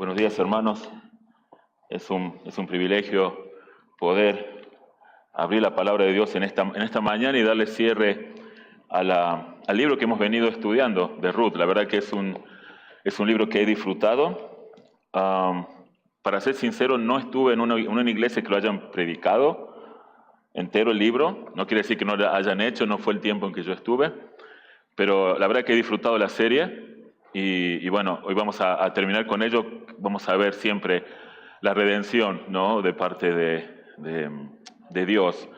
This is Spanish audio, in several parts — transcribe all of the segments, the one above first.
Buenos días, hermanos. Es un privilegio poder abrir la palabra de Dios en esta mañana y darle cierre al libro que hemos venido estudiando de Ruth. La verdad que es un libro que he disfrutado. Para ser sincero, no estuve en una iglesia que lo hayan predicado entero el libro. No quiere decir que no lo hayan hecho, no fue el tiempo en que yo estuve. Pero la verdad que he disfrutado la serie. Y bueno, hoy vamos a terminar con ello. Vamos a ver siempre la redención, ¿no?, de parte de Dios.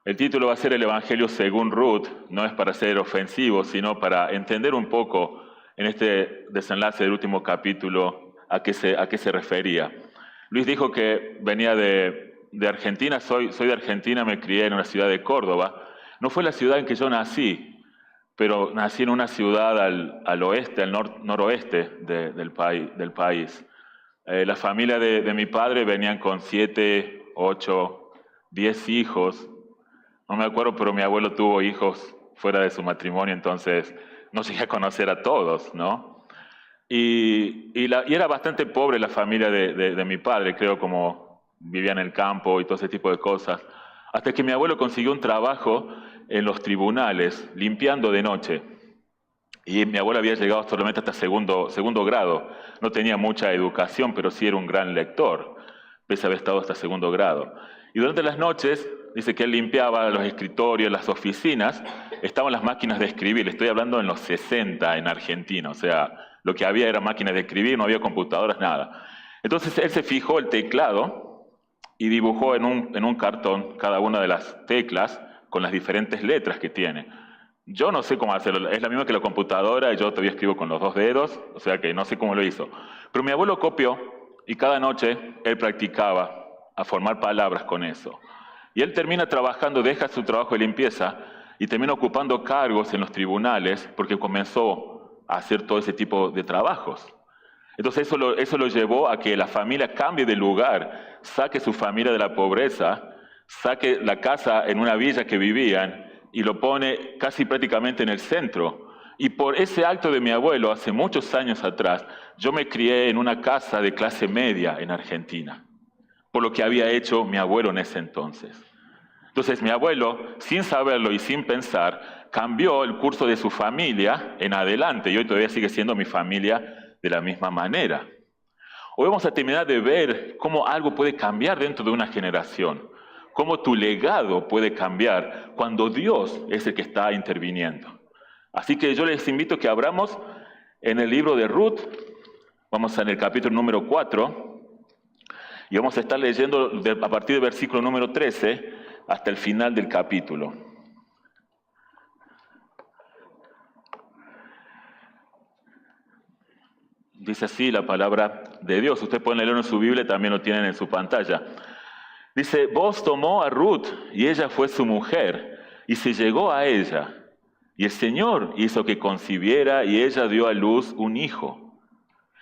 El título va a ser El Evangelio según Ruth. No es para ser ofensivo, sino para entender un poco en este desenlace del último capítulo a qué se refería. Luis dijo que venía de Argentina. Soy de Argentina, me crié en una ciudad de Córdoba. No fue la ciudad en que yo nací, pero nací en una ciudad al oeste, al noroeste del país. La familia de mi padre venían con 7, 8, 10 hijos. No me acuerdo, pero mi abuelo tuvo hijos fuera de su matrimonio, entonces no llegué a conocer a todos, ¿no? Y era bastante pobre la familia de mi padre, creo, como vivía en el campo y todo ese tipo de cosas. Hasta que mi abuelo consiguió un trabajo en los tribunales, limpiando de noche. Y mi abuelo había llegado solamente hasta segundo grado. No tenía mucha educación, pero sí era un gran lector, pese a haber estado hasta segundo grado. Y durante las noches, dice que él limpiaba los escritorios, las oficinas, estaban las máquinas de escribir. Estoy hablando en los 60 en Argentina, o sea, lo que había era máquinas de escribir, no había computadoras, nada. Entonces él se fijó el teclado y dibujó en un cartón cada una de las teclas con las diferentes letras que tiene. Yo no sé cómo hacerlo, es la misma que la computadora y yo todavía escribo con los 2 dedos, o sea que no sé cómo lo hizo. Pero mi abuelo copió y cada noche él practicaba a formar palabras con eso. Y él termina trabajando, deja su trabajo de limpieza y termina ocupando cargos en los tribunales porque comenzó a hacer todo ese tipo de trabajos. Entonces eso lo llevó a que la familia cambie de lugar, saque su familia de la pobreza, saque la casa en una villa que vivían y lo pone casi prácticamente en el centro. Y por ese acto de mi abuelo, hace muchos años atrás, yo me crié en una casa de clase media en Argentina, por lo que había hecho mi abuelo en ese entonces. Entonces mi abuelo, sin saberlo y sin pensar, cambió el curso de su familia en adelante, y hoy todavía sigue siendo mi familia de la misma manera. Hoy vamos a terminar de ver cómo algo puede cambiar dentro de una generación, cómo tu legado puede cambiar cuando Dios es el que está interviniendo. Así que yo les invito a que abramos en el libro de Ruth. Vamos en el capítulo número 4 y vamos a estar leyendo a partir del versículo número 13 hasta el final del capítulo. Dice así la palabra de Dios. Ustedes pueden leerlo en su Biblia, también lo tienen en su pantalla. Dice: Boaz tomó a Ruth y ella fue su mujer y se llegó a ella. Y el Señor hizo que concibiera y ella dio a luz un hijo.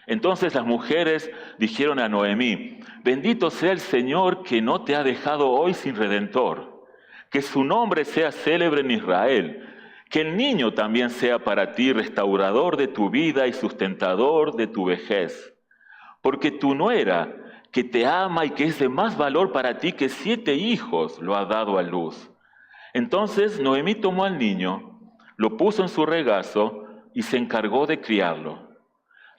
Entonces las mujeres dijeron a Noemí: bendito sea el Señor que no te ha dejado hoy sin redentor. Que su nombre sea célebre en Israel. Que el niño también sea para ti restaurador de tu vida y sustentador de tu vejez. Porque tu nuera, que te ama y que es de más valor para ti que 7 hijos, lo ha dado a luz. Entonces Noemí tomó al niño, lo puso en su regazo y se encargó de criarlo.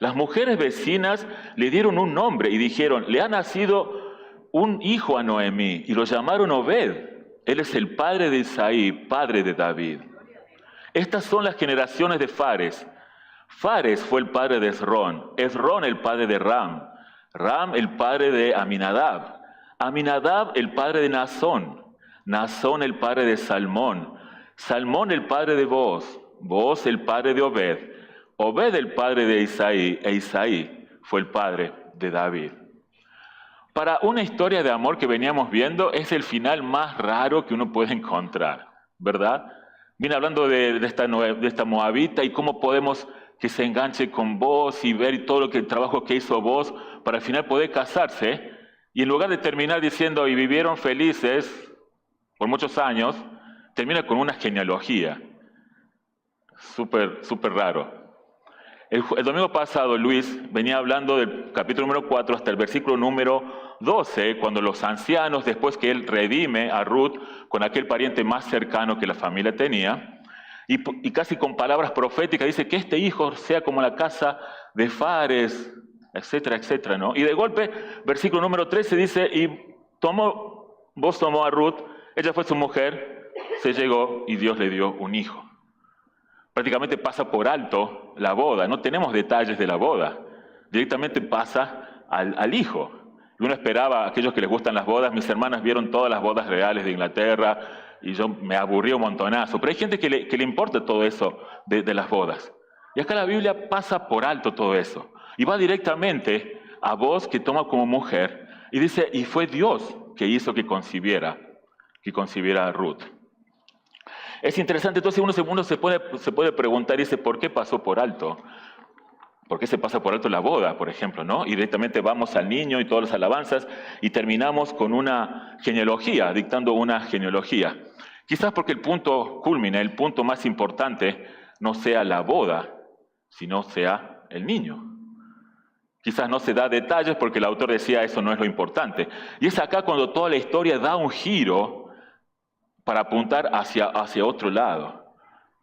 Las mujeres vecinas le dieron un nombre y dijeron: le ha nacido un hijo a Noemí, y lo llamaron Obed. Él es el padre de Isaí, padre de David. Estas son las generaciones de Fares. Fares fue el padre de Esrón, Esrón el padre de Ram, Ram el padre de Aminadab, Aminadab el padre de Nazón, Nazón el padre de Salmón, Salmón el padre de Booz, Booz el padre de Obed, Obed el padre de Isaí, e Isaí fue el padre de David. Para una historia de amor que veníamos viendo, es el final más raro que uno puede encontrar, ¿verdad? Viene hablando de esta moabita y cómo podemos que se enganche con vos y ver todo el trabajo que hizo vos para al final poder casarse. Y en lugar de terminar diciendo y vivieron felices por muchos años, termina con una genealogía. Súper raro. El domingo pasado Luis venía hablando del capítulo número 4 hasta el versículo número 12, cuando los ancianos, después que él redime a Ruth con aquel pariente más cercano que la familia tenía, y casi con palabras proféticas dice que este hijo sea como la casa de Fares, etcétera, etcétera, ¿no? Y de golpe, versículo número 13 dice, vos tomó a Ruth, ella fue su mujer, se llegó y Dios le dio un hijo. Prácticamente pasa por alto la boda, no tenemos detalles de la boda, directamente pasa al hijo. Y uno esperaba, aquellos que les gustan las bodas, mis hermanas vieron todas las bodas reales de Inglaterra y yo me aburrí un montonazo, pero hay gente que le importa todo eso de las bodas. Y acá la Biblia pasa por alto todo eso y va directamente a vos que toma como mujer y dice, y fue Dios que hizo que concibiera a Ruth. Es interesante, entonces uno se puede preguntar y dice, ¿por qué pasó por alto? ¿Por qué se pasa por alto la boda, por ejemplo, ¿no? Y directamente vamos al niño y todas las alabanzas y terminamos con una genealogía, dictando una genealogía. Quizás porque el punto culmine, el punto más importante, no sea la boda, sino sea el niño. Quizás no se da detalles porque el autor decía eso no es lo importante. Y es acá cuando toda la historia da un giro para apuntar hacia otro lado.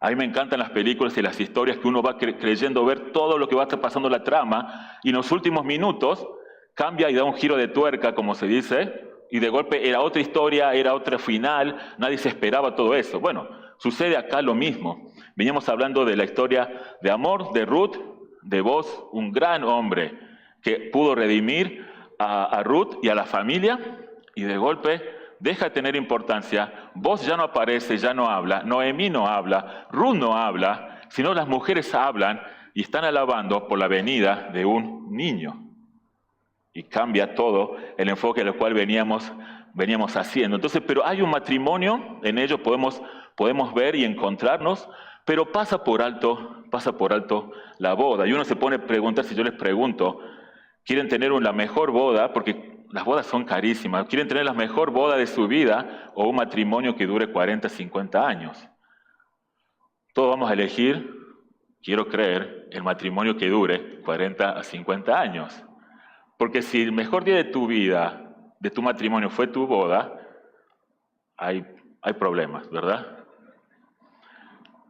A mí me encantan las películas y las historias que uno va creyendo ver todo lo que va pasando en la trama y en los últimos minutos cambia y da un giro de tuerca, como se dice, y de golpe era otra historia, era otro final, nadie se esperaba todo eso. Bueno, sucede acá lo mismo. Veníamos hablando de la historia de amor de Ruth, de Boaz, un gran hombre que pudo redimir a Ruth y a la familia, y de golpe deja de tener importancia. Boaz ya no aparece, ya no habla, Noemí no habla, Ruth no habla, sino las mujeres hablan y están alabando por la venida de un niño. Y cambia todo el enfoque al cual veníamos haciendo. Entonces, pero hay un matrimonio, en ello podemos ver y encontrarnos, pero pasa por alto la boda. Y uno se pone a preguntar, si yo les pregunto, ¿quieren tener la mejor boda? Porque las bodas son carísimas. ¿Quieren tener la mejor boda de su vida o un matrimonio que dure 40, 50 años? Todos vamos a elegir, quiero creer, el matrimonio que dure 40 a 50 años. Porque si el mejor día de tu vida, de tu matrimonio, fue tu boda, hay problemas, ¿verdad?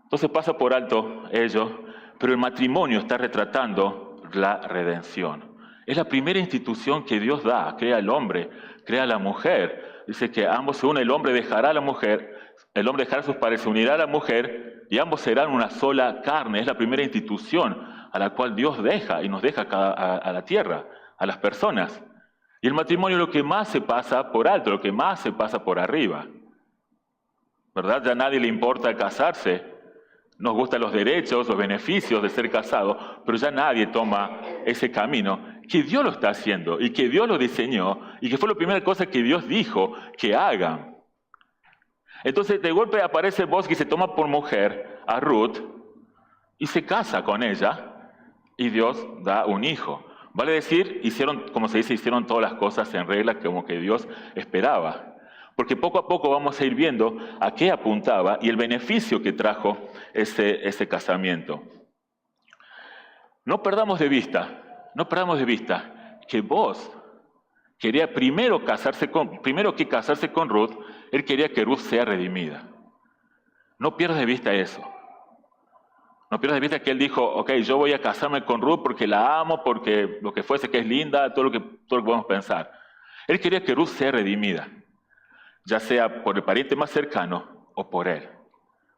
Entonces pasa por alto ello, pero el matrimonio está retratando la redención. Es la primera institución que Dios da, crea al hombre, crea a la mujer. Dice que ambos se unen, el hombre dejará a la mujer, el hombre dejará a sus padres, se unirá a la mujer y ambos serán una sola carne. Es la primera institución a la cual Dios deja y nos deja a la tierra, a las personas. Y el matrimonio es lo que más se pasa por alto, lo que más se pasa por arriba. ¿Verdad? Ya a nadie le importa casarse. Nos gustan los derechos, los beneficios de ser casado, pero ya nadie toma ese camino que Dios lo está haciendo y que Dios lo diseñó y que fue la primera cosa que Dios dijo que hagan. Entonces de golpe aparece Boaz que se toma por mujer a Ruth y se casa con ella y Dios da un hijo. Vale decir, como se dice, hicieron todas las cosas en regla como que Dios esperaba. Porque poco a poco vamos a ir viendo a qué apuntaba y el beneficio que trajo ese casamiento. No perdamos de vista que Boaz quería primero que casarse con Ruth, él quería que Ruth sea redimida. No pierdas de vista eso. No pierdas de vista que él dijo, ok, yo voy a casarme con Ruth porque la amo, porque lo que fuese que es linda, todo lo que podemos pensar. Él quería que Ruth sea redimida, ya sea por el pariente más cercano o por él.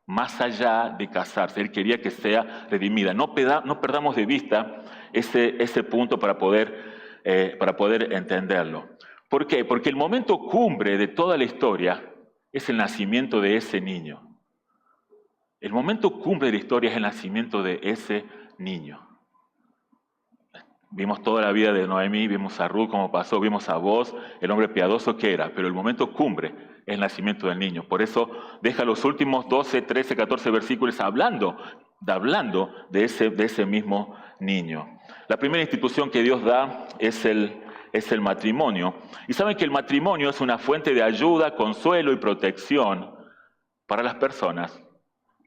Más allá de casarse, él quería que sea redimida. No perdamos de vista ese punto para poder entenderlo. ¿Por qué? Porque el momento cumbre de toda la historia es el nacimiento de ese niño. El momento cumbre de la historia es el nacimiento de ese niño. Vimos toda la vida de Noemí, vimos a Ruth cómo pasó, vimos a Boaz, el hombre piadoso que era, pero el momento cumbre es el nacimiento del niño. Por eso deja los últimos 12, 13, 14 versículos hablando de ese mismo niño. La primera institución que Dios da es el matrimonio. Y saben que el matrimonio es una fuente de ayuda, consuelo y protección para las personas,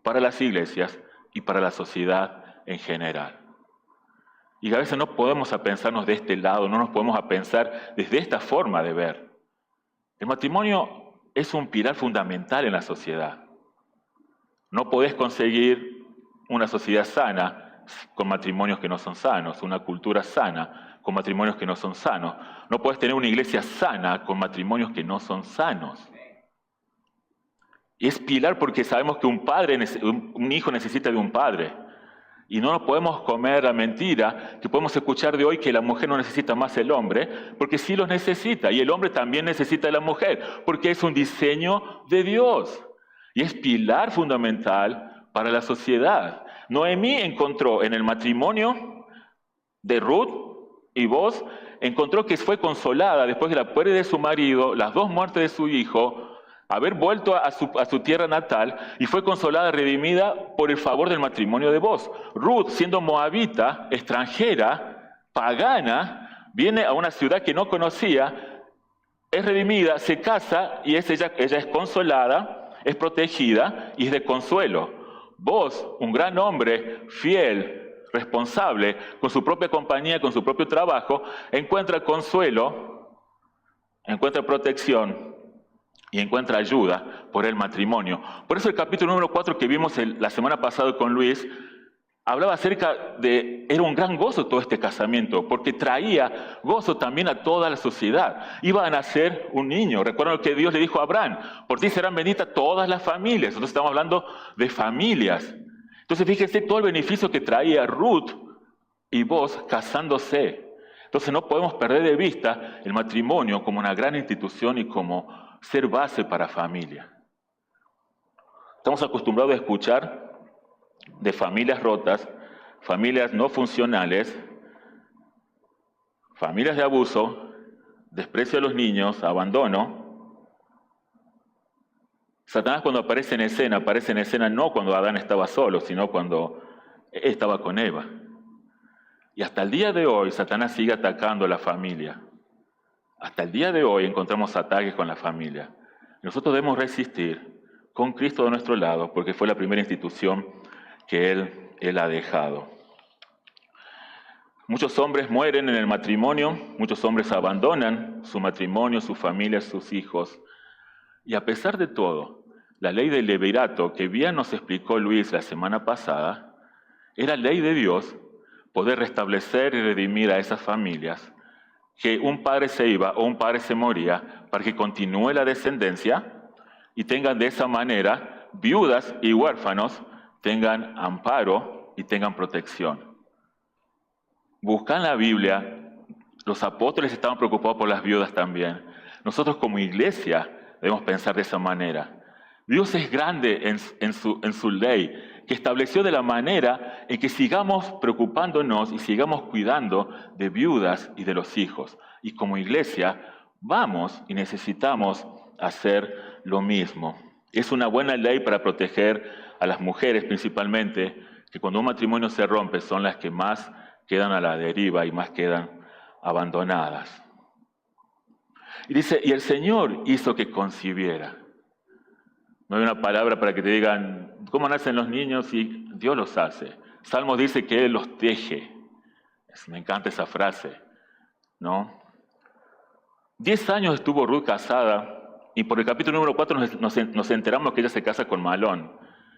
para las iglesias y para la sociedad en general. Y a veces no podemos pensarnos de este lado, no nos podemos pensar desde esta forma de ver. El matrimonio es un pilar fundamental en la sociedad. No podés conseguir una sociedad sana con matrimonios que no son sanos, una cultura sana con matrimonios que no son sanos. No podés tener una iglesia sana con matrimonios que no son sanos. Y es pilar porque sabemos que un hijo necesita de un padre. Y no nos podemos comer la mentira que podemos escuchar de hoy que la mujer no necesita más el hombre, porque sí los necesita. Y el hombre también necesita de la mujer, porque es un diseño de Dios. Y es pilar fundamental para la sociedad. Noemí encontró en el matrimonio de Ruth y Boaz, encontró que fue consolada después de la pérdida de su marido, las dos muertes de su hijo, haber vuelto a su tierra natal, y fue consolada, redimida por el favor del matrimonio de Boaz. Ruth, siendo moabita, extranjera, pagana, viene a una ciudad que no conocía, es redimida, se casa y ella es consolada, es protegida y es de consuelo. Boaz, un gran hombre, fiel, responsable, con su propia compañía, con su propio trabajo, encuentra consuelo, encuentra protección y encuentra ayuda por el matrimonio. Por eso el capítulo número 4 que vimos la semana pasada con Luis, hablaba acerca de, era un gran gozo todo este casamiento, porque traía gozo también a toda la sociedad. Iba a nacer un niño. Recuerdan lo que Dios le dijo a Abraham: por ti serán benditas todas las familias. Entonces estamos hablando de familias. Entonces fíjense todo el beneficio que traía Ruth y Boaz casándose. Entonces no podemos perder de vista el matrimonio como una gran institución y como ser base para familia. Estamos acostumbrados a escuchar de familias rotas, familias no funcionales, familias de abuso, desprecio a los niños, abandono. Satanás cuando aparece en escena no cuando Adán estaba solo, sino cuando él estaba con Eva. Y hasta el día de hoy Satanás sigue atacando a la familia. Hasta el día de hoy encontramos ataques con la familia. Nosotros debemos resistir con Cristo de nuestro lado, porque fue la primera institución que Él ha dejado. Muchos hombres mueren en el matrimonio, muchos hombres abandonan su matrimonio, su familia, sus hijos. Y a pesar de todo, la ley del levirato, que bien nos explicó Luis la semana pasada, era ley de Dios poder restablecer y redimir a esas familias, que un padre se iba o un padre se moría para que continúe la descendencia y tengan de esa manera viudas y huérfanos, tengan amparo y tengan protección. Buscan la Biblia, los apóstoles estaban preocupados por las viudas también. Nosotros como iglesia debemos pensar de esa manera. Dios es grande en su ley, que estableció de la manera en que sigamos preocupándonos y sigamos cuidando de viudas y de los hijos. Y como iglesia vamos y necesitamos hacer lo mismo. Es una buena ley para proteger a las mujeres principalmente, que cuando un matrimonio se rompe son las que más quedan a la deriva y más quedan abandonadas. Y dice, y el Señor hizo que concibiera. No hay una palabra para que te digan, ¿cómo nacen los niños? Y Dios los hace. Salmos dice que Él los teje. Me encanta esa frase, ¿no? 10 años estuvo Ruth casada, y por el capítulo número 4 nos enteramos que ella se casa con Malón.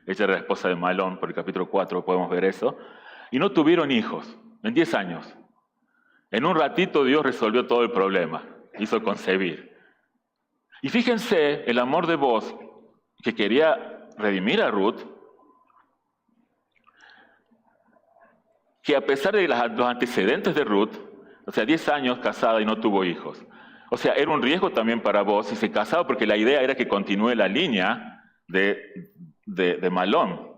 Ella era la esposa de Malón, por el capítulo 4 podemos ver eso. Y no tuvieron hijos, en 10 años. En un ratito Dios resolvió todo el problema, hizo concebir. Y fíjense el amor de Boaz, que quería redimir a Ruth, que a pesar de los antecedentes de Ruth, o sea, 10 años casada y no tuvo hijos. O sea, era un riesgo también para Boaz si se casaba, porque la idea era que continúe la línea de Malón.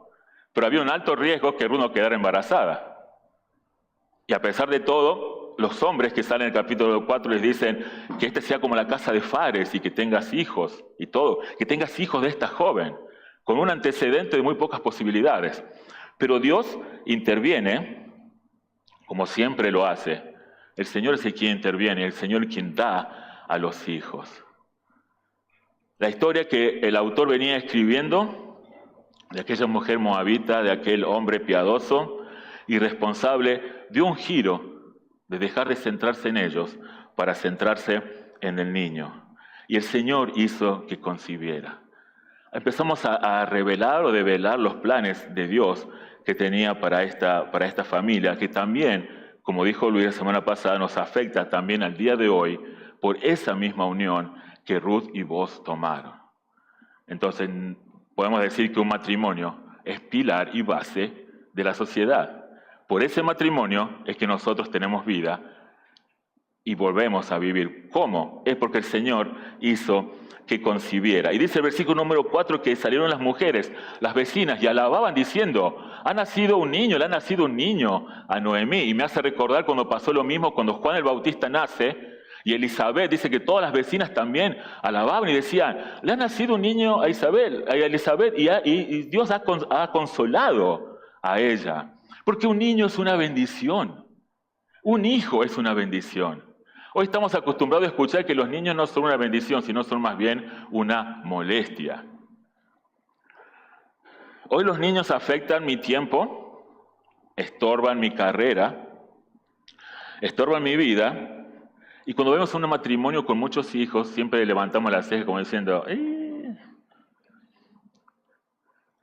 Pero había un alto riesgo que Ruth no quedara embarazada. Y a pesar de todo, los hombres que salen en el capítulo 4 les dicen que este sea como la casa de Fares y que tengas hijos y todo, que tengas hijos de esta joven, con un antecedente de muy pocas posibilidades. Pero Dios interviene, como siempre lo hace. El Señor es el quien interviene, el Señor es quien da a los hijos. La historia que el autor venía escribiendo de aquella mujer moabita, de aquel hombre piadoso, irresponsable dio un giro de dejar de centrarse en ellos para centrarse en el niño. Y el Señor hizo que concibiera. Empezamos a revelar o develar los planes de Dios que tenía para esta familia, que también, como dijo Luis la semana pasada, nos afecta también al día de hoy por esa misma unión que Ruth y Boaz tomaron. Entonces, podemos decir que un matrimonio es pilar y base de la sociedad. Por ese matrimonio es que nosotros tenemos vida y volvemos a vivir. ¿Cómo? Es porque el Señor hizo que concibiera. Y dice el versículo número 4 que salieron las mujeres, las vecinas, y alababan diciendo, ha nacido un niño, le ha nacido un niño a Noemí. Y me hace recordar cuando pasó lo mismo cuando Juan el Bautista nace, y Elizabeth, dice que todas las vecinas también alababan y decían, le ha nacido un niño a Elizabeth, y Dios ha consolado a ella. Porque un niño es una bendición. Un hijo es una bendición. Hoy estamos acostumbrados a escuchar que los niños no son una bendición, sino son más bien una molestia. Hoy los niños afectan mi tiempo, estorban mi carrera, estorban mi vida. Y cuando vemos un matrimonio con muchos hijos, siempre levantamos la ceja como diciendo,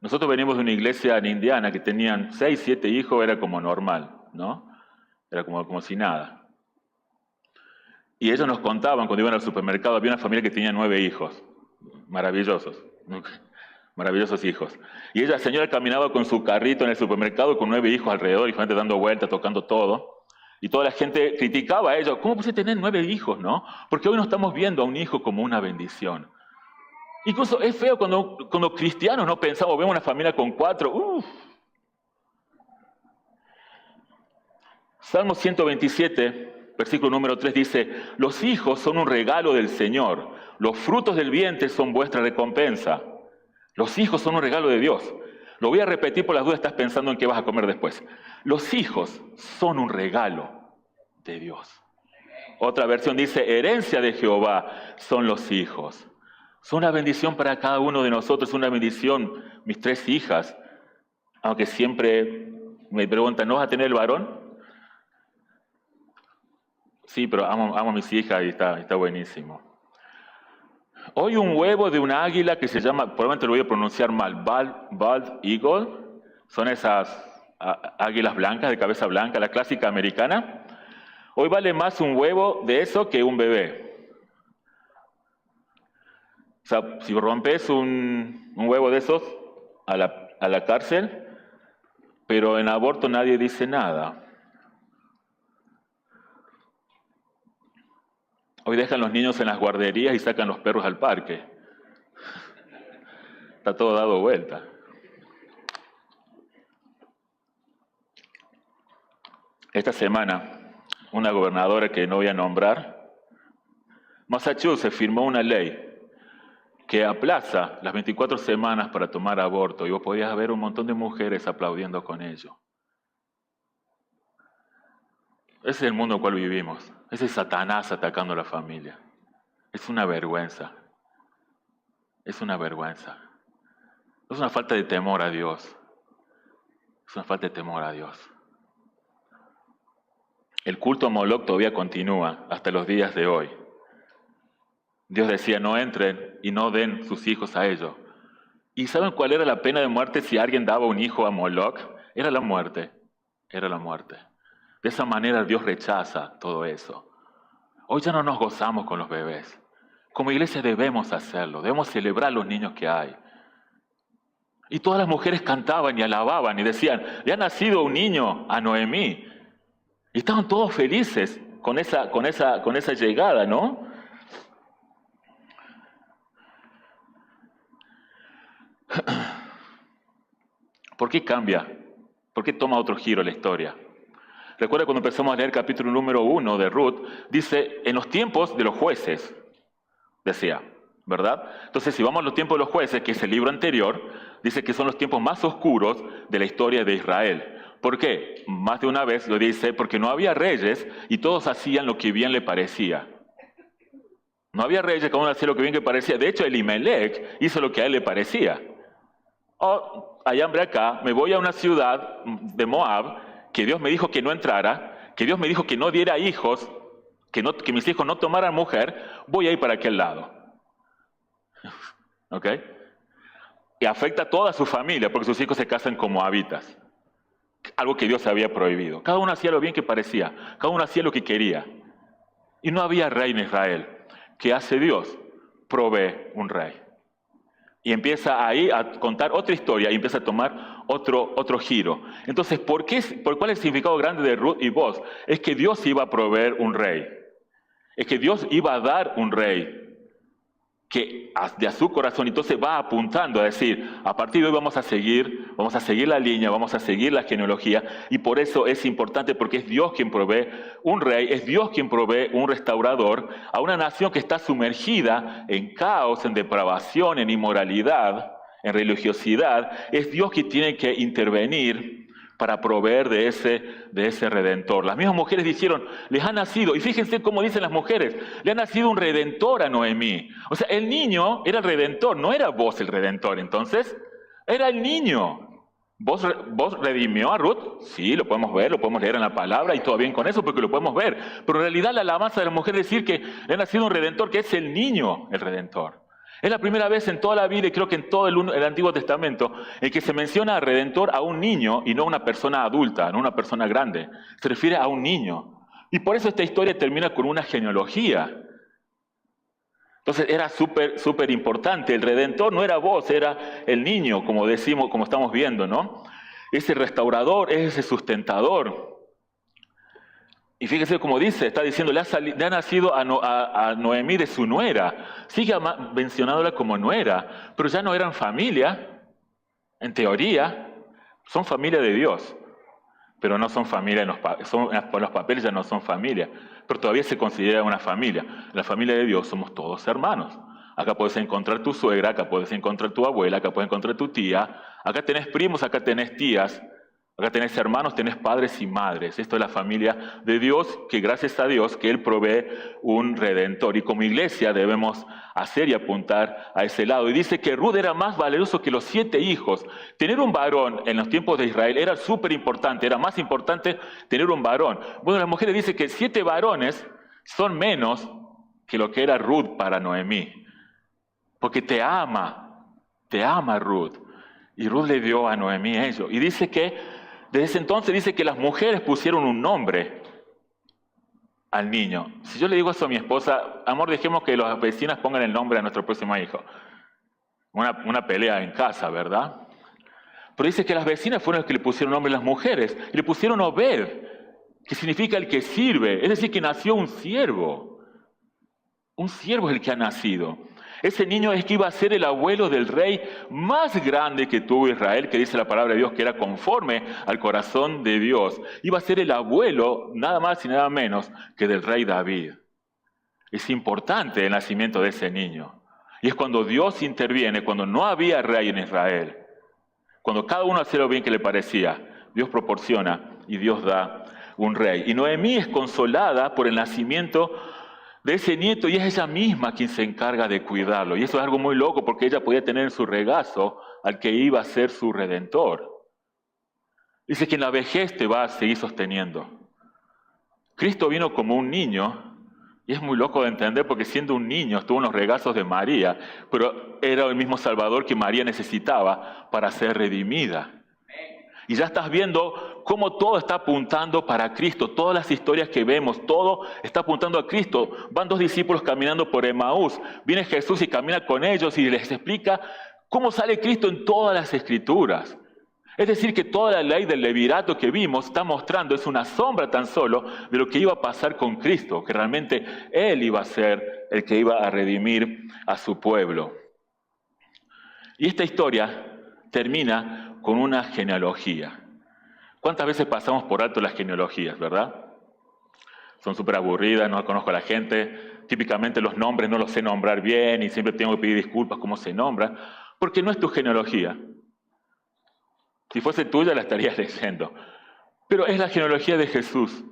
Nosotros venimos de una iglesia en Indiana que tenían 6, 7 hijos, era como normal, ¿no? Era como si nada. Y ellos nos contaban, cuando iban al supermercado, había una familia que tenía 9 hijos. Maravillosos. Maravillosos hijos. Y ella, la señora, caminaba con su carrito en el supermercado con 9 hijos alrededor y gente dando vueltas, tocando todo. Y toda la gente criticaba a ellos. ¿Cómo puede tener 9 hijos, no? Porque hoy no estamos viendo a un hijo como una bendición. Incluso es feo cuando cristianos no pensamos, vemos una familia con 4. Salmo 127, versículo número 3 dice, los hijos son un regalo del Señor, los frutos del vientre son vuestra recompensa. Los hijos son un regalo de Dios. Lo voy a repetir por las dudas, estás pensando en qué vas a comer después. Los hijos son un regalo de Dios. Otra versión dice, herencia de Jehová son los hijos. Son una bendición para cada uno de nosotros, una bendición. Mis 3 hijas, aunque siempre me preguntan, ¿no vas a tener el varón? Sí, pero amo a mis hijas y está buenísimo. Hoy un huevo de una águila que se llama, probablemente lo voy a pronunciar mal, bald eagle, son esas águilas blancas, de cabeza blanca, la clásica americana. Hoy vale más un huevo de eso que un bebé. O sea, si rompes un huevo de esos a la cárcel, pero en aborto nadie dice nada. Hoy dejan los niños en las guarderías y sacan los perros al parque. Está todo dado vuelta. Esta semana, una gobernadora que no voy a nombrar, Massachusetts firmó una ley que aplaza las 24 semanas para tomar aborto, y vos podías ver un montón de mujeres aplaudiendo con ello. Ese es el mundo en el cual vivimos. Ese es Satanás atacando a la familia. Es una vergüenza. Es una vergüenza. Es una falta de temor a Dios. Es una falta de temor a Dios. El culto a Moloch todavía continúa hasta los días de hoy. Dios decía, no entren y no den sus hijos a ellos. ¿Y saben cuál era la pena de muerte si alguien daba un hijo a Moloch? Era la muerte. Era la muerte. De esa manera Dios rechaza todo eso. Hoy ya no nos gozamos con los bebés. Como iglesia debemos hacerlo. Debemos celebrar los niños que hay. Y todas las mujeres cantaban y alababan y decían, le ha nacido un niño a Noemí. Y estaban todos felices con esa llegada, ¿no? ¿Por qué cambia? ¿Por qué toma otro giro la historia? Recuerda cuando empezamos a leer el capítulo número 1 de Ruth, dice, en los tiempos de los jueces, decía, ¿verdad? Entonces, si vamos a los tiempos de los jueces, que es el libro anterior, dice que son los tiempos más oscuros de la historia de Israel. ¿Por qué? Más de una vez lo dice, porque no había reyes y todos hacían lo que bien le parecía. No había reyes, cada uno hacía lo que bien le parecía. De hecho, Elimelech hizo lo que a él le parecía. Hay hambre acá, me voy a una ciudad de Moab, que Dios me dijo que no entrara, que Dios me dijo que no diera hijos, que mis hijos no tomaran mujer, voy a ir para aquel lado. ¿Ok? Y afecta a toda su familia, porque sus hijos se casan como habitas. Algo que Dios había prohibido. Cada uno hacía lo bien que parecía, cada uno hacía lo que quería. Y no había rey en Israel. ¿Qué hace Dios? Provee un rey. Y empieza ahí a contar otra historia y empieza a tomar otro giro. Entonces, ¿por cuál es el significado grande de Ruth y Boaz? Es que Dios iba a proveer un rey. Es que Dios iba a dar un rey que de su corazón. Entonces va apuntando a decir, a partir de hoy vamos a seguir la línea, vamos a seguir la genealogía, y por eso es importante, porque es Dios quien provee un rey, es Dios quien provee un restaurador a una nación que está sumergida en caos, en depravación, en inmoralidad, en religiosidad. Es Dios quien tiene que intervenir para proveer de ese redentor. Las mismas mujeres dijeron, les ha nacido, y fíjense cómo dicen las mujeres, le ha nacido un redentor a Noemí. O sea, el niño era el redentor, no era vos el redentor, entonces, era el niño. ¿Vos redimió a Ruth? Sí, lo podemos ver, lo podemos leer en la palabra, y todo bien con eso porque lo podemos ver. Pero en realidad la alabanza de la mujer es decir que le ha nacido un redentor, que es el niño el redentor. Es la primera vez en toda la Biblia, y creo que en todo el Antiguo Testamento, en que se menciona al Redentor a un niño y no a una persona adulta, no a una persona grande. Se refiere a un niño. Y por eso esta historia termina con una genealogía. Entonces era súper importante. El Redentor no era vos, era el niño, como decimos, como estamos viendo, ¿no? Ese restaurador, es ese sustentador. Y fíjese cómo dice, está diciendo, le ha nacido a Noemí de su nuera. Sigue mencionándola como nuera, pero ya no eran familia, en teoría, son familia de Dios, pero no son familia, por los papeles ya no son familia, pero todavía se considera una familia. La familia de Dios somos todos hermanos. Acá puedes encontrar tu suegra, acá puedes encontrar tu abuela, acá puedes encontrar tu tía, acá tenés primos, acá tenés tías, acá tenés hermanos, tenés padres y madres. Esto es la familia de Dios, que gracias a Dios que Él provee un redentor. Y como iglesia debemos hacer y apuntar a ese lado. Y dice que Ruth era más valeroso que los 7 hijos. Tener un varón en los tiempos de Israel era súper importante, era más importante tener un varón. Bueno, las mujeres dicen que 7 varones son menos que lo que era Ruth para Noemí. Porque te ama Ruth. Y Ruth le dio a Noemí eso. Y dice que desde ese entonces dice que las mujeres pusieron un nombre al niño. Si yo le digo eso a mi esposa, amor, dejemos que las vecinas pongan el nombre a nuestro próximo hijo. Una pelea en casa, ¿verdad? Pero dice que las vecinas fueron las que le pusieron nombre a las mujeres. Y le pusieron Obed, que significa el que sirve. Es decir, que nació un siervo. Un siervo es el que ha nacido. Ese niño es que iba a ser el abuelo del rey más grande que tuvo Israel, que dice la palabra de Dios que era conforme al corazón de Dios. Iba a ser el abuelo, nada más y nada menos, que del rey David. Es importante el nacimiento de ese niño. Y es cuando Dios interviene, cuando no había rey en Israel, cuando cada uno hacía lo bien que le parecía, Dios proporciona y Dios da un rey. Y Noemí es consolada por el nacimiento de ese nieto, y es ella misma quien se encarga de cuidarlo. Y eso es algo muy loco, porque ella podía tener en su regazo al que iba a ser su redentor. Dice que en la vejez te va a seguir sosteniendo. Cristo vino como un niño, y es muy loco de entender, porque siendo un niño estuvo en los regazos de María, pero era el mismo Salvador que María necesitaba para ser redimida. Y ya estás viendo cómo todo está apuntando para Cristo. Todas las historias que vemos, todo está apuntando a Cristo. Van 2 discípulos caminando por Emaús. Viene Jesús y camina con ellos y les explica cómo sale Cristo en todas las Escrituras. Es decir, que toda la ley del levirato que vimos está mostrando, es una sombra tan solo de lo que iba a pasar con Cristo, que realmente Él iba a ser el que iba a redimir a su pueblo. Y esta historia termina con una genealogía. ¿Cuántas veces pasamos por alto las genealogías, verdad? Son súper aburridas, no conozco a la gente. Típicamente los nombres no los sé nombrar bien y siempre tengo que pedir disculpas cómo se nombran, porque no es tu genealogía. Si fuese tuya la estarías leyendo. Pero es la genealogía de Jesús.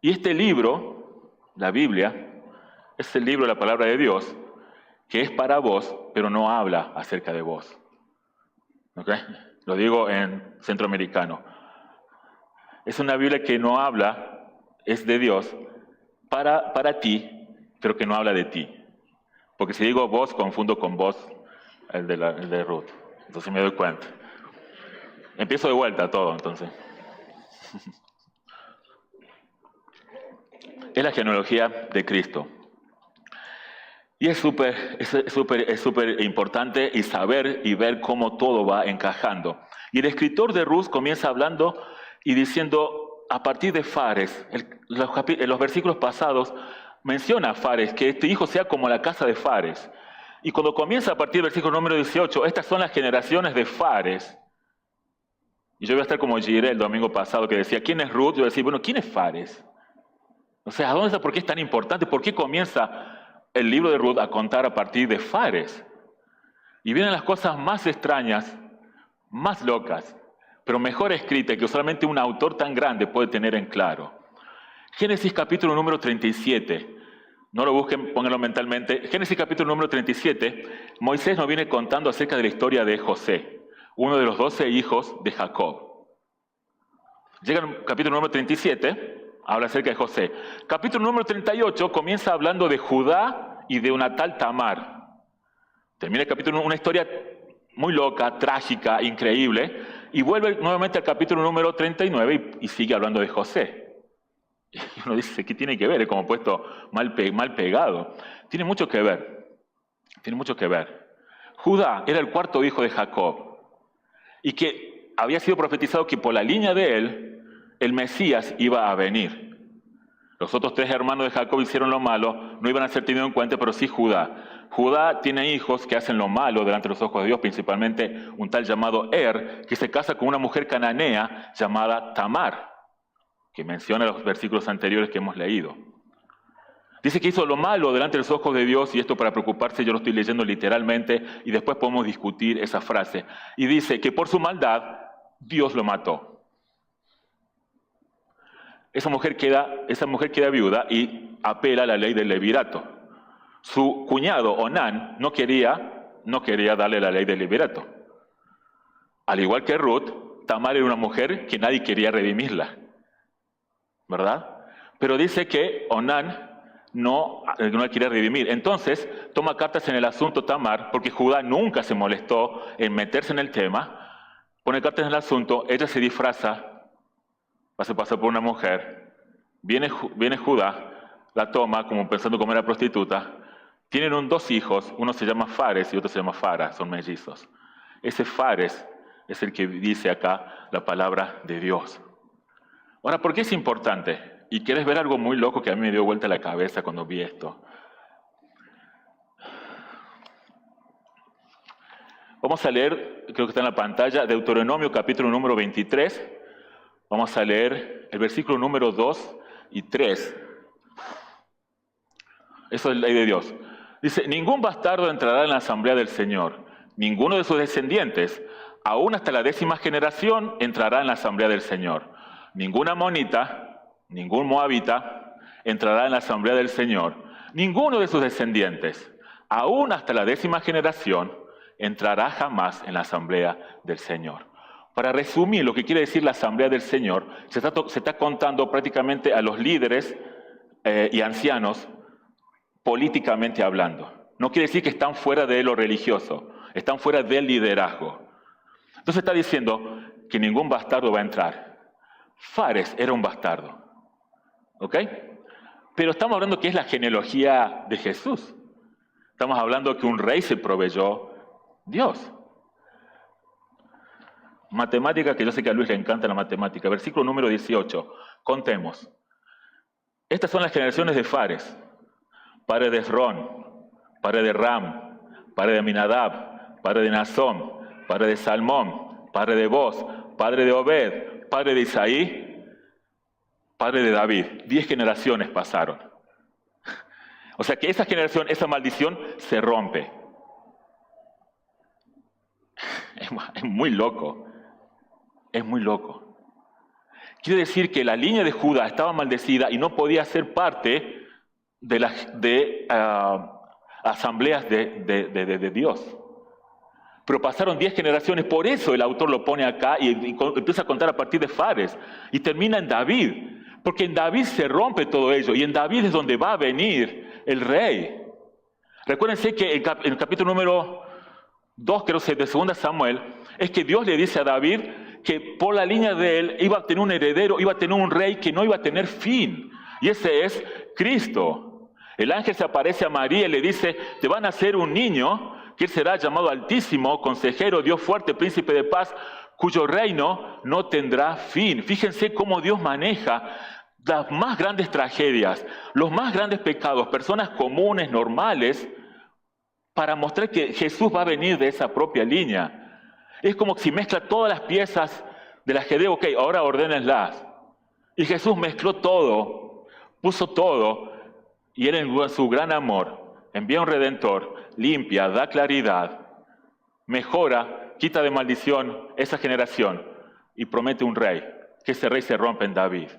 Y este libro, la Biblia, es el libro de la palabra de Dios, que es para vos, pero no habla acerca de vos. ¿Okay? Lo digo en centroamericano. Es una Biblia que no habla, es de Dios, para ti, pero que no habla de ti. Porque si digo vos, confundo con vos el de Ruth. Entonces me doy cuenta. Empiezo de vuelta todo, entonces. Es la genealogía de Cristo. Y es súper importante y saber y ver cómo todo va encajando. Y el escritor de Ruth comienza hablando y diciendo, a partir de Fares, en los versículos pasados menciona a Fares, que este hijo sea como la casa de Fares. Y cuando comienza a partir del versículo número 18, estas son las generaciones de Fares. Y yo voy a estar como Jiré el domingo pasado, que decía, ¿quién es Ruth? Yo voy a decir, bueno, ¿quién es Fares? O sea, ¿a dónde está? ¿Por qué es tan importante? ¿Por qué comienza el libro de Ruth a contar a partir de Fares? Y vienen las cosas más extrañas, más locas, pero mejor escritas que solamente un autor tan grande puede tener en claro. Génesis capítulo número 37. No lo busquen, pónganlo mentalmente. Génesis capítulo número 37. Moisés nos viene contando acerca de la historia de José, uno de los 12 hijos de Jacob. Llega al capítulo número 37. Habla acerca de José. Capítulo número 38 comienza hablando de Judá y de una tal Tamar. Termina el capítulo, una historia muy loca, trágica, increíble, y vuelve nuevamente al capítulo número 39 y sigue hablando de José. Y uno dice, ¿qué tiene que ver? Es como puesto mal pegado. Tiene mucho que ver. Tiene mucho que ver. Judá era el cuarto hijo de Jacob y que había sido profetizado que por la línea de él, el Mesías iba a venir. Los otros 3 hermanos de Jacob hicieron lo malo, no iban a ser tenidos en cuenta, pero sí Judá. Judá tiene hijos que hacen lo malo delante de los ojos de Dios, principalmente un tal llamado que se casa con una mujer cananea llamada Tamar, que menciona los versículos anteriores que hemos leído. Dice que hizo lo malo delante de los ojos de Dios, y esto para preocuparse yo lo estoy leyendo literalmente, y después podemos discutir esa frase. Y dice que por su maldad Dios lo mató. Esa mujer queda viuda y apela a la ley del levirato. Su cuñado, Onán, no quería darle la ley del levirato. Al igual que Ruth, Tamar era una mujer que nadie quería redimirla, ¿verdad? Pero dice que Onán no la quería redimir. Entonces, toma cartas en el asunto Tamar, porque Judá nunca se molestó en meterse en el tema, pone cartas en el asunto, ella se disfraza, hace pasar por una mujer, viene Judá, la toma como pensando como era prostituta, tienen 2 hijos, uno se llama Fares y otro se llama Fara, son mellizos. Ese Fares es el que dice acá la palabra de Dios. Ahora, ¿por qué es importante? Y quieres ver algo muy loco que a mí me dio vuelta la cabeza cuando vi esto. Vamos a leer, creo que está en la pantalla, Deuteronomio capítulo número 23. Vamos a leer el versículo número 2 y 3. Eso es la ley de Dios. Dice, ningún bastardo entrará en la asamblea del Señor, ninguno de sus descendientes, aún hasta la 10ª generación, entrará en la asamblea del Señor. Ninguna amonita, ningún moabita, entrará en la asamblea del Señor. Ninguno de sus descendientes, aún hasta la 10ª generación, entrará jamás en la asamblea del Señor. Para resumir lo que quiere decir la asamblea del Señor, se está contando prácticamente a los líderes y ancianos políticamente hablando. No quiere decir que están fuera de lo religioso, están fuera del liderazgo. Entonces está diciendo que ningún bastardo va a entrar. Fares era un bastardo, ¿ok? Pero estamos hablando que es la genealogía de Jesús. Estamos hablando que un rey se proveyó Dios. Matemática, que yo sé que a Luis le encanta la matemática. Versículo número 18. Contemos. Estas son las generaciones de Fares. Padre de Esrón, padre de Ram, padre de Aminadab, padre de Nazón, padre de Salmón, padre de Boz, padre de Obed, padre de Isaí, padre de David. 10 generaciones pasaron. O sea que esa generación, esa maldición se rompe. Es muy loco. Es muy loco. Quiere decir que la línea de Judá estaba maldecida y no podía ser parte de las asambleas de Dios. Pero pasaron 10 generaciones, por eso el autor lo pone acá y empieza a contar a partir de Fares. Y termina en David, porque en David se rompe todo ello, y en David es donde va a venir el rey. Recuérdense que en el capítulo número 2, creo que de 2 Samuel, es que Dios le dice a David que por la línea de él iba a tener un heredero, iba a tener un rey que no iba a tener fin. Y ese es Cristo. El ángel se aparece a María y le dice, te van a nacer un niño, que él será llamado Altísimo, Consejero, Dios fuerte, Príncipe de paz, cuyo reino no tendrá fin. Fíjense cómo Dios maneja las más grandes tragedias, los más grandes pecados, personas comunes, normales, para mostrar que Jesús va a venir de esa propia línea. Es como si mezcla todas las piezas del ajedrez, ok, ahora ordénenlas. Y Jesús mezcló todo, puso todo, y Él en su gran amor envía un Redentor, limpia, da claridad, mejora, quita de maldición esa generación y promete un rey, que ese rey se rompe en David.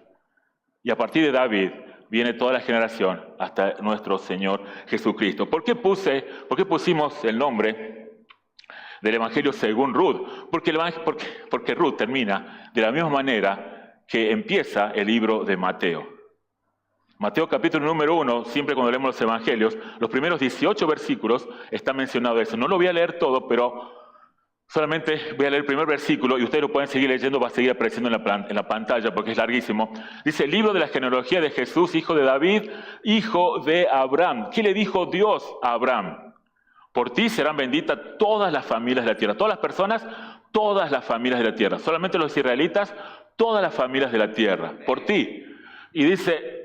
Y a partir de David viene toda la generación hasta nuestro Señor Jesucristo. ¿Por qué pusimos el nombre del Evangelio según Ruth? Porque Ruth termina de la misma manera que empieza el libro de Mateo. Mateo capítulo número 1, siempre cuando leemos los Evangelios, los primeros 18 versículos está mencionado eso. No lo voy a leer todo, pero solamente voy a leer el primer versículo y ustedes lo pueden seguir leyendo, va a seguir apareciendo en la pantalla porque es larguísimo. Dice, el libro de la genealogía de Jesús, hijo de David, hijo de Abraham. ¿Qué le dijo Dios a Abraham? Por ti serán benditas todas las familias de la tierra. Todas las personas, todas las familias de la tierra. Solamente los israelitas, todas las familias de la tierra. Por ti. Y dice,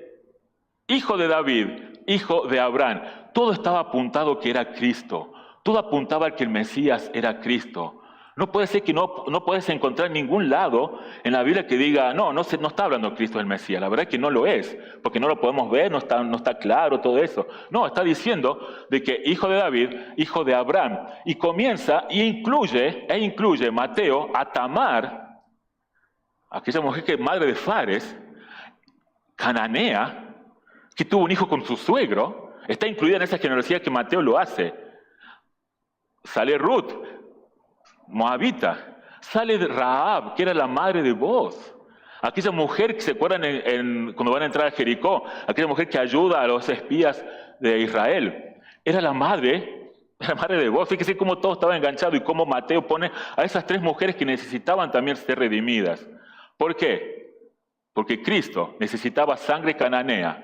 hijo de David, hijo de Abraham. Todo estaba apuntado que era Cristo. Todo apuntaba a que el Mesías era Cristo. No puede ser que no puedes encontrar ningún lado en la Biblia que diga, no está hablando Cristo del Mesías. La verdad es que no lo es, porque no lo podemos ver, no está claro todo eso. No, está diciendo de que hijo de David, hijo de Abraham. Y comienza e incluye Mateo a Tamar, aquella mujer que es madre de Fares, cananea, que tuvo un hijo con su suegro. Está incluida en esa genealogía que Mateo lo hace. Sale Ruth, moabita. Sale Rahab, que era la madre de Boaz. Aquella mujer que se acuerdan cuando van a entrar a Jericó, aquella mujer que ayuda a los espías de Israel. Era la madre de Boaz. Fíjense cómo todo estaba enganchado y cómo Mateo pone a esas 3 mujeres que necesitaban también ser redimidas. ¿Por qué? Porque Cristo necesitaba sangre cananea.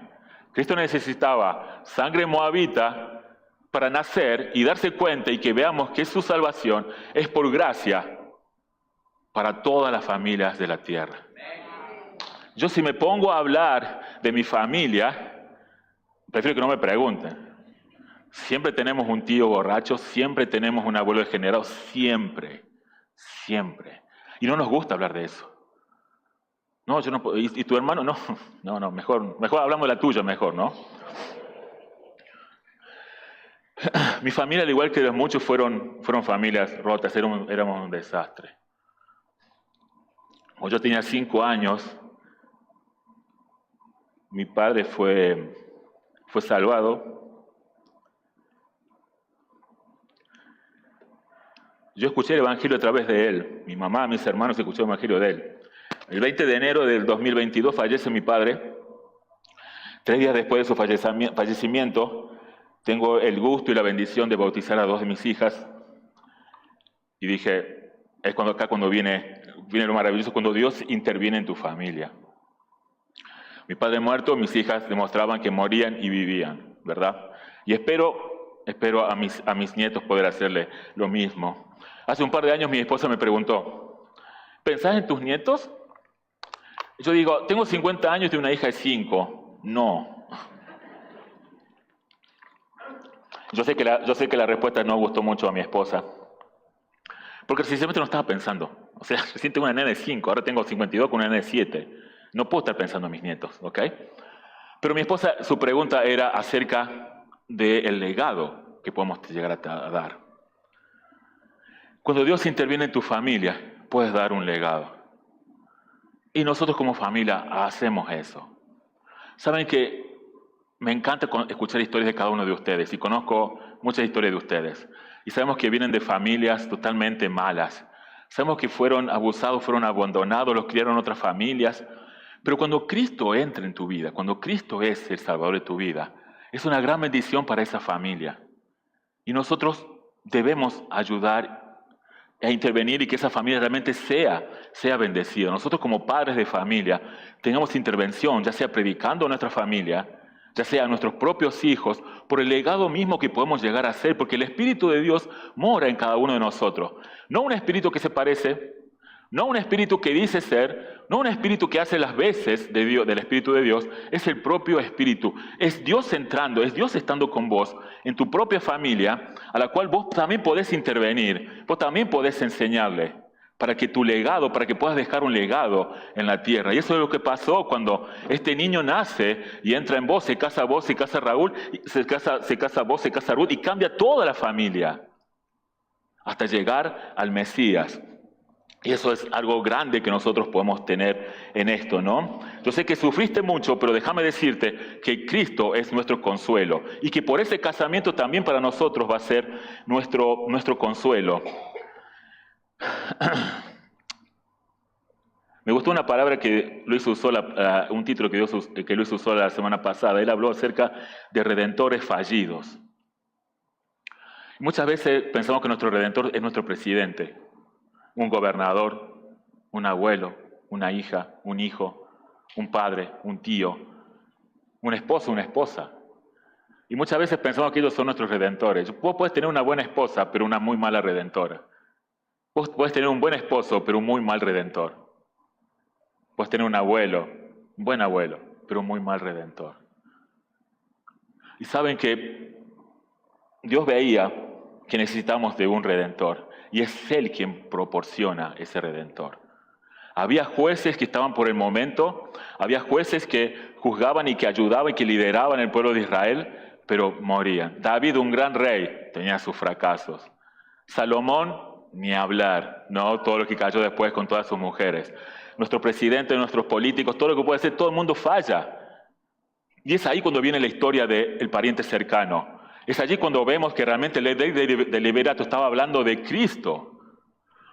Cristo necesitaba sangre moabita para nacer y darse cuenta y que veamos que su salvación es por gracia para todas las familias de la tierra. Yo si me pongo a hablar de mi familia, prefiero que no me pregunten. Siempre tenemos un tío borracho, siempre tenemos un abuelo degenerado, siempre. Y no nos gusta hablar de eso. No, yo no puedo. ¿Y tu hermano? No, mejor hablamos de la tuya, mejor, ¿no? Mi familia, al igual que los muchos, fueron familias rotas, éramos un desastre. Cuando yo tenía 5 años, mi padre fue salvado. Yo escuché el Evangelio a través de él. Mi mamá, mis hermanos escucharon el Evangelio de él. El 20 de enero del 2022 fallece mi padre. 3 días después de su fallecimiento, tengo el gusto y la bendición de bautizar a 2 de mis hijas. Y dije, es cuando viene lo maravilloso, cuando Dios interviene en tu familia. Mi padre muerto, mis hijas demostraban que morían y vivían, ¿verdad? Y espero a mis nietos poder hacerle lo mismo. Hace un par de años mi esposa me preguntó, ¿pensás en tus nietos? Yo digo, tengo 50 años y una hija de 5. No. Yo sé que la respuesta no gustó mucho a mi esposa. Porque sinceramente no estaba pensando. O sea, recién tengo una nena de 5, ahora tengo 52 con una nena de 7. No puedo estar pensando en mis nietos, ¿ok? Pero mi esposa, su pregunta era acerca del legado que podemos llegar a dar. Cuando Dios interviene en tu familia, puedes dar un legado. Y nosotros como familia hacemos eso. Saben que me encanta escuchar historias de cada uno de ustedes y conozco muchas historias de ustedes. Y sabemos que vienen de familias totalmente malas. Sabemos que fueron abusados, fueron abandonados, los criaron otras familias. Pero cuando Cristo entra en tu vida, cuando Cristo es el Salvador de tu vida, es una gran bendición para esa familia. Y nosotros debemos ayudar a intervenir y que esa familia realmente sea bendecida. Nosotros como padres de familia tengamos intervención, ya sea predicando a nuestra familia, ya sea a nuestros propios hijos, por el legado mismo que podemos llegar a ser, porque el Espíritu de Dios mora en cada uno de nosotros. No un espíritu que se parece, no un espíritu que dice ser, no un espíritu que hace las veces de Dios, del Espíritu de Dios, es el propio Espíritu. Es Dios entrando, es Dios estando con vos en tu propia familia, a la cual vos también podés intervenir, vos también podés enseñarle, para que tu legado, para que puedas dejar un legado en la tierra. Y eso es lo que pasó cuando este niño nace y entra en vos, se casa Raúl, se casa vos, se casa Ruth, y cambia toda la familia, hasta llegar al Mesías. Y eso es algo grande que nosotros podemos tener en esto, ¿no? Yo sé que sufriste mucho, pero déjame decirte que Cristo es nuestro consuelo y que por ese casamiento también para nosotros va a ser nuestro consuelo. Me gustó una palabra que Luis usó, un título que Luis usó la semana pasada. Él habló acerca de redentores fallidos. Muchas veces pensamos que nuestro redentor es nuestro presidente, un gobernador, un abuelo, una hija, un hijo, un padre, un tío, un esposo, una esposa. Y muchas veces pensamos que ellos son nuestros redentores. Vos podés tener una buena esposa, pero una muy mala redentora. Vos podés tener un buen esposo, pero un muy mal redentor. Podés tener un abuelo, un buen abuelo, pero un muy mal redentor. Y saben que Dios veía que necesitamos de un redentor, y es Él quien proporciona ese redentor. Había jueces que estaban por el momento, había jueces que juzgaban y que ayudaban y que lideraban el pueblo de Israel, pero morían. David, un gran rey, tenía sus fracasos. Salomón, ni hablar, ¿no? Todo lo que cayó después con todas sus mujeres. Nuestro presidente, nuestros políticos, todo lo que puede ser, todo el mundo falla. Y es ahí cuando viene la historia del pariente cercano. Es allí cuando vemos que realmente la ley de Liberato estaba hablando de Cristo.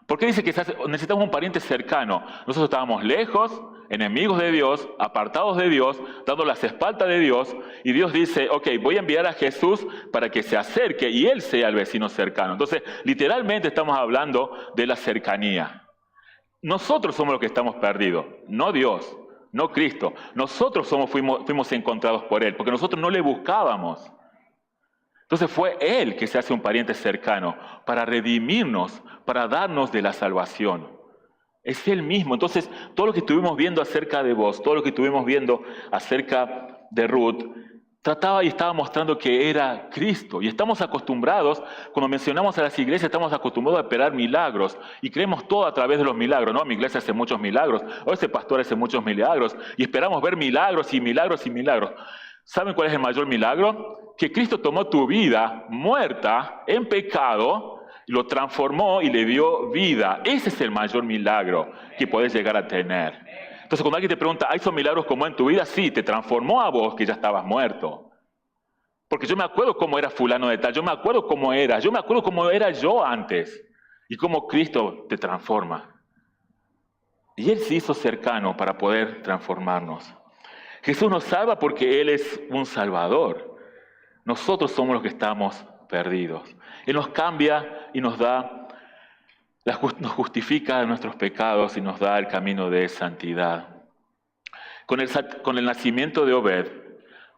¿Por qué dice que necesitamos un pariente cercano? Nosotros estábamos lejos, enemigos de Dios, apartados de Dios, dando las espaldas de Dios, y Dios dice, ok, voy a enviar a Jesús para que se acerque y Él sea el vecino cercano. Entonces, literalmente estamos hablando de la cercanía. Nosotros somos los que estamos perdidos, no Dios, no Cristo. Nosotros fuimos encontrados por Él, porque nosotros no le buscábamos. Entonces fue Él que se hace un pariente cercano para redimirnos, para darnos de la salvación. Es Él mismo. Entonces, todo lo que estuvimos viendo acerca de vos, todo lo que estuvimos viendo acerca de Ruth, trataba y estaba mostrando que era Cristo. Y estamos acostumbrados, cuando mencionamos a las iglesias, estamos acostumbrados a esperar milagros. Y creemos todo a través de los milagros, ¿no? Mi iglesia hace muchos milagros, o ese pastor hace muchos milagros. Y esperamos ver milagros y milagros y milagros. ¿Saben cuál es el mayor milagro? Que Cristo tomó tu vida muerta en pecado, lo transformó y le dio vida. Ese es el mayor milagro que puedes llegar a tener. Entonces, cuando alguien te pregunta, ¿hay esos milagros como en tu vida? Sí, te transformó a vos que ya estabas muerto. Porque yo me acuerdo cómo era fulano de tal, yo me acuerdo cómo era yo antes. Y cómo Cristo te transforma. Y Él se hizo cercano para poder transformarnos. Jesús nos salva porque Él es un Salvador. Nosotros somos los que estamos perdidos. Él nos cambia y nos justifica nuestros pecados y nos da el camino de santidad. Con el nacimiento de Obed,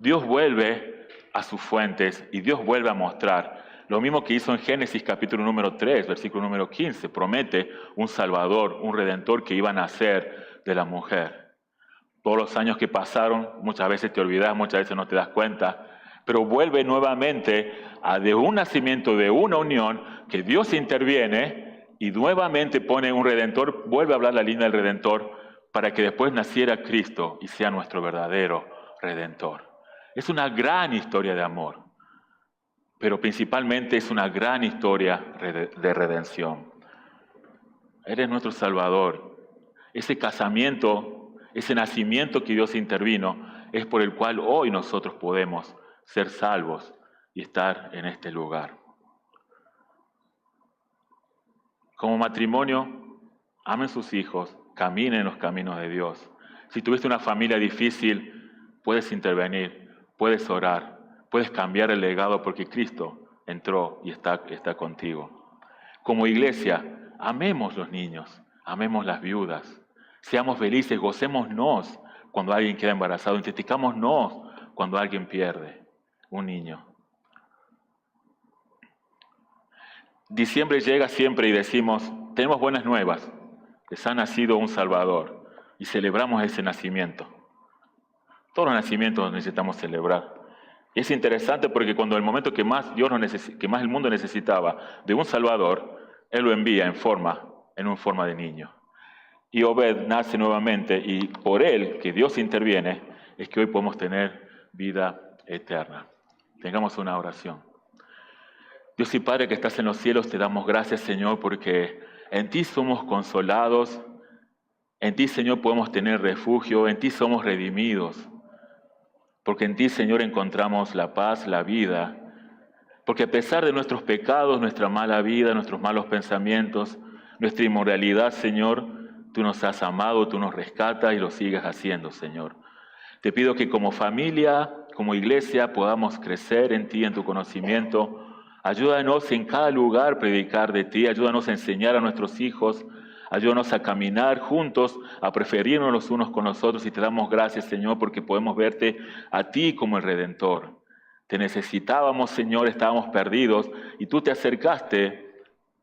Dios vuelve a sus fuentes y Dios vuelve a mostrar lo mismo que hizo en Génesis capítulo número 3, versículo número 15. Promete un Salvador, un Redentor que iba a nacer de la mujer. Todos los años que pasaron, muchas veces te olvidas, muchas veces no te das cuenta, pero vuelve nuevamente de un nacimiento, de una unión, que Dios interviene y nuevamente pone un Redentor, vuelve a hablar la línea del Redentor para que después naciera Cristo y sea nuestro verdadero Redentor. Es una gran historia de amor, pero principalmente es una gran historia de redención. Eres nuestro Salvador. Ese casamiento, ese nacimiento que Dios intervino, es por el cual hoy nosotros podemos ser salvos y estar en este lugar. Como matrimonio, amen sus hijos, caminen en los caminos de Dios. Si tuviste una familia difícil, puedes intervenir, puedes orar, puedes cambiar el legado porque Cristo entró y está contigo. Como iglesia, amemos los niños, amemos las viudas, seamos felices, gocémonos cuando alguien queda embarazado, identificámonos cuando alguien pierde un niño. Diciembre llega siempre y decimos, tenemos buenas nuevas, les ha nacido un Salvador y celebramos ese nacimiento. Todos los nacimientos necesitamos celebrar. Y es interesante porque cuando el momento que más el mundo necesitaba de un Salvador, Él lo envía en forma de niño. Y Obed nace nuevamente y por Él, que Dios interviene, es que hoy podemos tener vida eterna. Tengamos una oración. Dios y Padre que estás en los cielos, te damos gracias, Señor, porque en ti somos consolados, en ti, Señor, podemos tener refugio, en ti somos redimidos, porque en ti, Señor, encontramos la paz, la vida, porque a pesar de nuestros pecados, nuestra mala vida, nuestros malos pensamientos, nuestra inmoralidad, Señor, tú nos has amado, tú nos rescatas y lo sigues haciendo, Señor. Te pido que como familia, como iglesia, podamos crecer en ti, en tu conocimiento. Ayúdanos en cada lugar a predicar de ti, ayúdanos a enseñar a nuestros hijos, ayúdanos a caminar juntos, a preferirnos los unos con los otros y te damos gracias, Señor, porque podemos verte a ti como el Redentor. Te necesitábamos, Señor, estábamos perdidos y tú te acercaste,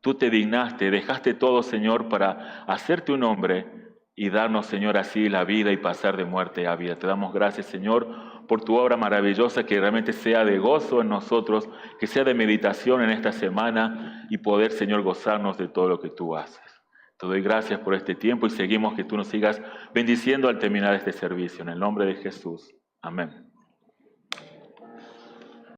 tú te dignaste, dejaste todo, Señor, para hacerte un hombre y darnos, Señor, así la vida y pasar de muerte a vida. Te damos gracias, Señor, por tu obra maravillosa, que realmente sea de gozo en nosotros, que sea de meditación en esta semana y poder, Señor, gozarnos de todo lo que tú haces. Te doy gracias por este tiempo y seguimos que tú nos sigas bendiciendo al terminar este servicio. En el nombre de Jesús. Amén.